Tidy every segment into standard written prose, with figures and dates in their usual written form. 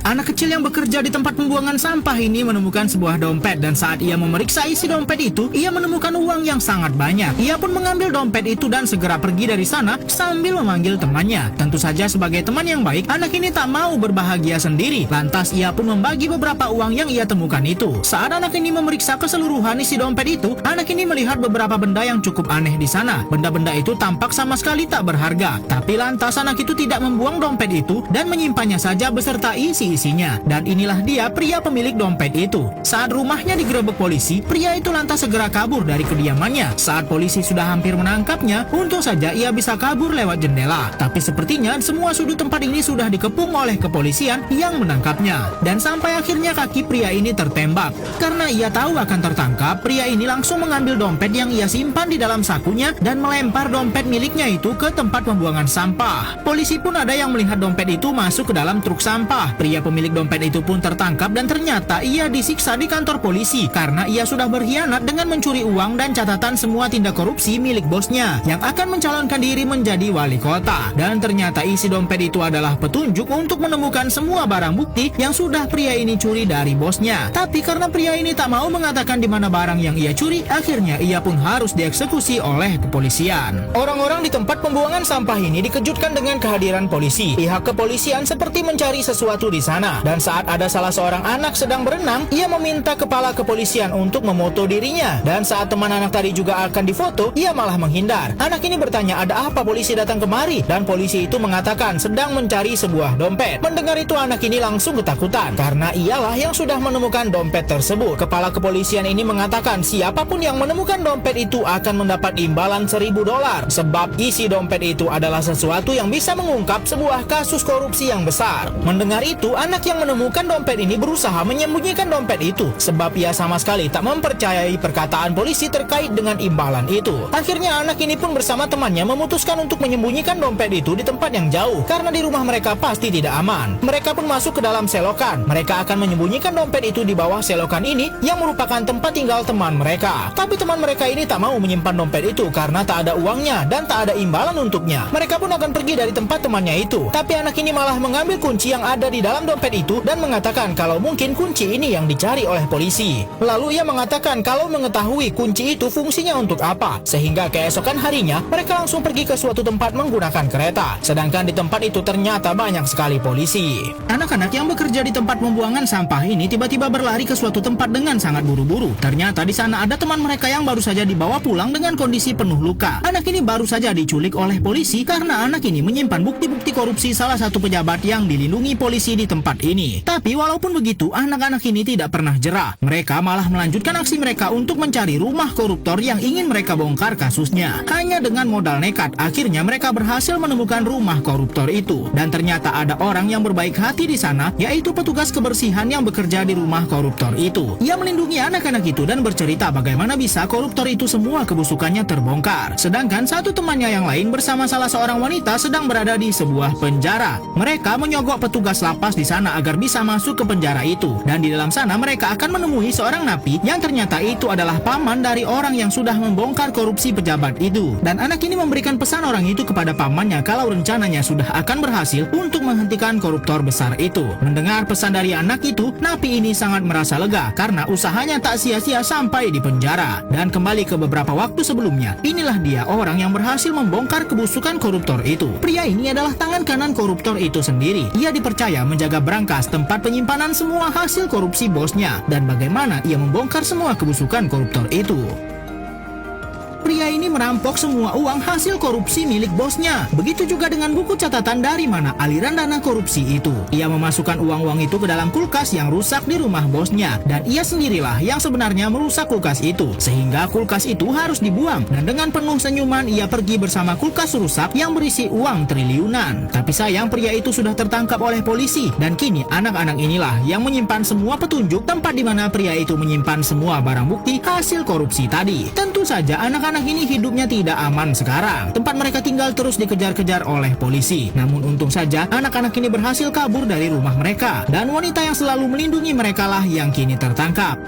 Anak kecil yang bekerja di tempat pembuangan sampah ini menemukan sebuah dompet dan saat ia memeriksa isi dompet itu, ia menemukan uang yang sangat banyak. Ia pun mengambil dompet itu dan segera pergi dari sana sambil memanggil temannya. Tentu saja sebagai teman yang baik, anak ini tak mau berbahagia sendiri. Lantas ia pun membagi beberapa uang yang ia temukan itu. Saat anak ini memeriksa keseluruhan isi dompet itu, anak ini melihat beberapa benda yang cukup aneh di sana. Benda-benda itu tampak sama sekali tak berharga. Tapi lantas anak itu tidak membuang dompet itu dan menyimpannya saja beserta isi-isinya. Dan inilah dia pria pemilik dompet itu. Saat rumahnya digerebek polisi, pria itu lantas segera kabur dari kediamannya. Saat polisi sudah hampir menangkapnya, untung saja ia bisa kabur lewat jendela. Tapi sepertinya semua sudut tempat ini sudah dikepung oleh kepolisian yang menangkapnya. Dan sampai akhirnya kaki pria ini tertembak. Karena ia tahu akan tertangkap, pria ini langsung mengambil dompet yang ia simpan di dalam sakunya dan melempar dompet miliknya itu ke tempat pembuangan sampah. Polisi pun ada yang melihat dompet itu masuk ke dalam truk sampah. Pria pemilik dompet itu pun tertangkap dan ternyata ia disiksa di kantor polisi karena ia sudah berkhianat dengan mencuri uang dan catatan semua tindak korupsi milik bosnya yang akan mencalonkan diri menjadi wali kota. Dan ternyata isi dompet itu adalah petunjuk untuk menemukan semua barang bukti yang sudah pria ini curi dari bosnya. Tapi karena pria ini tak mau mengatakan di mana barang yang ia curi, akhirnya ia pun harus dieksekusi oleh kepolisian. Orang-orang di tempat pembuangan sampah ini dikejutkan dengan kehadiran polisi. Pihak kepolisian seperti mencari sesuatu di sana. Dan saat ada salah seorang anak sedang berenang, ia meminta kepala kepolisian untuk memoto dirinya. Dan saat teman anak tadi juga akan difoto, ia malah menghindar. Anak ini bertanya ada apa polisi datang kemari, dan polisi itu mengatakan sedang mencari sebuah dompet. Mendengar itu anak ini langsung ketakutan karena ialah yang sudah menemukan dompet tersebut. Kepala kepolisian ini mengatakan siapapun yang menemukan dompet itu akan mendapat imbalan $1.000 sebab isi dompet itu adalah sesuatu yang bisa mengungkap sebuah kasus korupsi yang besar. Mendengar itu, anak yang menemukan dompet ini berusaha menyembunyikan dompet itu sebab ia sama sekali tak mempercayai perkataan polisi terkait dengan imbalan itu. Akhirnya anak ini pun bersama temannya memutuskan untuk menyembunyikan dompet itu di tempat yang jauh karena di rumah mereka pasti tidak aman. Mereka pun masuk ke dalam selokan. Mereka akan menyembunyikan dompet itu di bawah selokan ini yang merupakan tempat tinggal teman mereka. Tapi teman mereka ini tak mau menyimpan dompet itu karena tak ada uangnya dan tak ada imbalan untuknya. Mereka pun akan pergi dari tempat temannya itu. Tapi anak ini malah mengambil kunci yang ada di dalam dompet itu dan mengatakan kalau mungkin kunci ini yang dicari oleh polisi. Lalu ia mengatakan kalau mengetahui kunci itu fungsinya untuk apa. Sehingga keesokan harinya mereka langsung pergi ke suatu tempat menggunakan kereta. Sedangkan di tempat itu ternyata banyak sekali polisi. Anak-anak yang bekerja di tempat pembuangan sampah ini tiba-tiba berlari ke suatu tempat dengan sangat buru-buru. Ternyata di sana ada teman mereka yang baru saja dibawa pulang dengan kondisi penuh luka. Anak ini baru saja diculik oleh polisi karena anak ini menyimpan bukti-bukti korupsi salah satu pejabat yang dilindungi polisi di tempat ini. Tapi walaupun begitu, anak-anak ini tidak pernah jera. Mereka malah melanjutkan aksi mereka untuk mencari rumah koruptor yang ingin mereka bongkar kasusnya. Hanya dengan modal nekat, akhirnya mereka berhasil menemukan rumah koruptor itu. Dan ternyata ada orang yang berbaik hati di sana, yaitu petugas kebersihan yang bekerja di rumah koruptor itu. Ia melindungi anak-anak itu dan bercerita bagaimana bisa koruptor itu semua kebusukannya terbongkar. Sedangkan satu temannya yang lain bersama salah seorang wanita sedang berada di sebuah penjara. Mereka menyogok petugas lapas di sana agar bisa masuk ke penjara itu. Dan di dalam sana mereka akan menemui seorang napi yang ternyata itu adalah paman dari orang yang sudah membongkar korupsi pejabat itu. Dan anak ini memberikan pesan orang itu kepada pamannya kalau rencananya sudah akan berhasil untuk menghentikan koruptor besar itu. Mendengar pesan dari anak itu, napi ini sangat merasa lega karena usahanya tak sia-sia sampai di penjara. Dan kembali ke beberapa waktu sebelumnya, inilah dia orang yang berhasil membongkar kebusukan koruptor itu. Pria ini adalah tangan kanan koruptor itu sendiri. Ia dipercaya menjaga berangkas tempat penyimpanan semua hasil korupsi bosnya dan bagaimana ia membongkar semua kebusukan koruptor itu. Pria ini merampok semua uang hasil korupsi milik bosnya. Begitu juga dengan buku catatan dari mana aliran dana korupsi itu. Ia memasukkan uang-uang itu ke dalam kulkas yang rusak di rumah bosnya. Dan ia sendirilah yang sebenarnya merusak kulkas itu. Sehingga kulkas itu harus dibuang. Dan dengan penuh senyuman ia pergi bersama kulkas rusak yang berisi uang triliunan. Tapi sayang pria itu sudah tertangkap oleh polisi. Dan kini anak-anak inilah yang menyimpan semua petunjuk tempat di mana pria itu menyimpan semua barang bukti hasil korupsi tadi. Tentu saja anak-anak ini hidupnya tidak aman sekarang. Tempat mereka tinggal terus dikejar-kejar oleh polisi. Namun untung saja anak-anak ini berhasil kabur dari rumah mereka. Dan wanita yang selalu melindungi mereka lah yang kini tertangkap.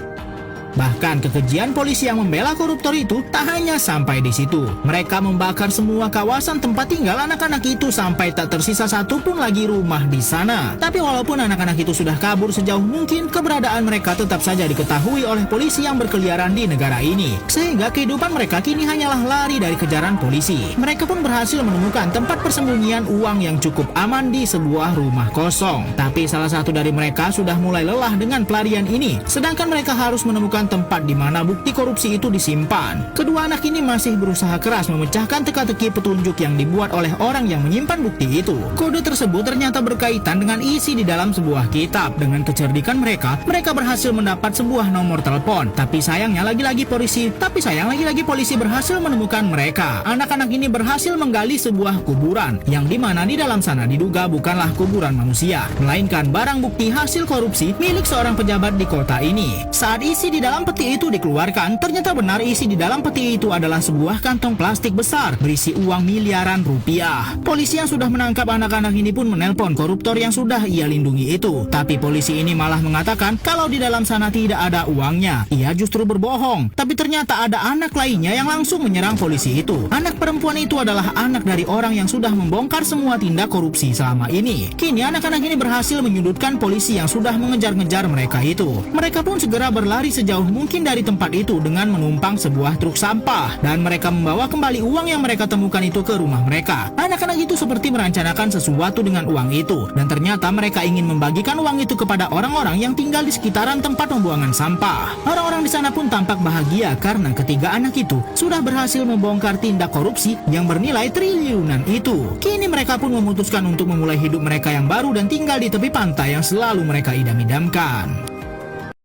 Bahkan kekejian polisi yang membela koruptor itu tak hanya sampai di situ. Mereka membakar semua kawasan tempat tinggal anak-anak itu sampai tak tersisa satupun lagi rumah di sana. Tapi walaupun anak-anak itu sudah kabur sejauh mungkin, keberadaan mereka tetap saja diketahui oleh polisi yang berkeliaran di negara ini. Sehingga kehidupan mereka kini hanyalah lari dari kejaran polisi. Mereka pun berhasil menemukan tempat persembunyian uang yang cukup aman di sebuah rumah kosong. Tapi salah satu dari mereka sudah mulai lelah dengan pelarian ini, sedangkan mereka harus menemukan tempat di mana bukti korupsi itu disimpan. Kedua anak ini masih berusaha keras memecahkan teka-teki petunjuk yang dibuat oleh orang yang menyimpan bukti itu. Kode tersebut ternyata berkaitan dengan isi di dalam sebuah kitab. Dengan kecerdikan mereka berhasil mendapat sebuah nomor telepon. Tapi sayangnya lagi-lagi polisi berhasil menemukan mereka. Anak-anak ini berhasil menggali sebuah kuburan yang dimana di dalam sana diduga bukanlah kuburan manusia, melainkan barang bukti hasil korupsi milik seorang pejabat di kota ini. Saat isi di dalam peti itu dikeluarkan, ternyata benar isi di dalam peti itu adalah sebuah kantong plastik besar berisi uang miliaran rupiah. Polisi yang sudah menangkap anak-anak ini pun menelpon koruptor yang sudah ia lindungi itu. Tapi polisi ini malah mengatakan kalau di dalam sana tidak ada uangnya. Ia justru berbohong. Tapi ternyata ada anak lainnya yang langsung menyerang polisi itu. Anak perempuan itu adalah anak dari orang yang sudah membongkar semua tindak korupsi selama ini. Kini anak-anak ini berhasil menyudutkan polisi yang sudah mengejar-ngejar mereka itu. Mereka pun segera berlari sejauh mungkin dari tempat itu dengan menumpang sebuah truk sampah. Dan mereka membawa kembali uang yang mereka temukan itu ke rumah mereka. Anak-anak itu seperti merencanakan sesuatu dengan uang itu. Dan ternyata mereka ingin membagikan uang itu kepada orang-orang yang tinggal di sekitaran tempat pembuangan sampah. Orang-orang di sana pun tampak bahagia karena ketiga anak itu sudah berhasil membongkar tindak korupsi yang bernilai triliunan itu. Kini mereka pun memutuskan untuk memulai hidup mereka yang baru dan tinggal di tepi pantai yang selalu mereka idam-idamkan.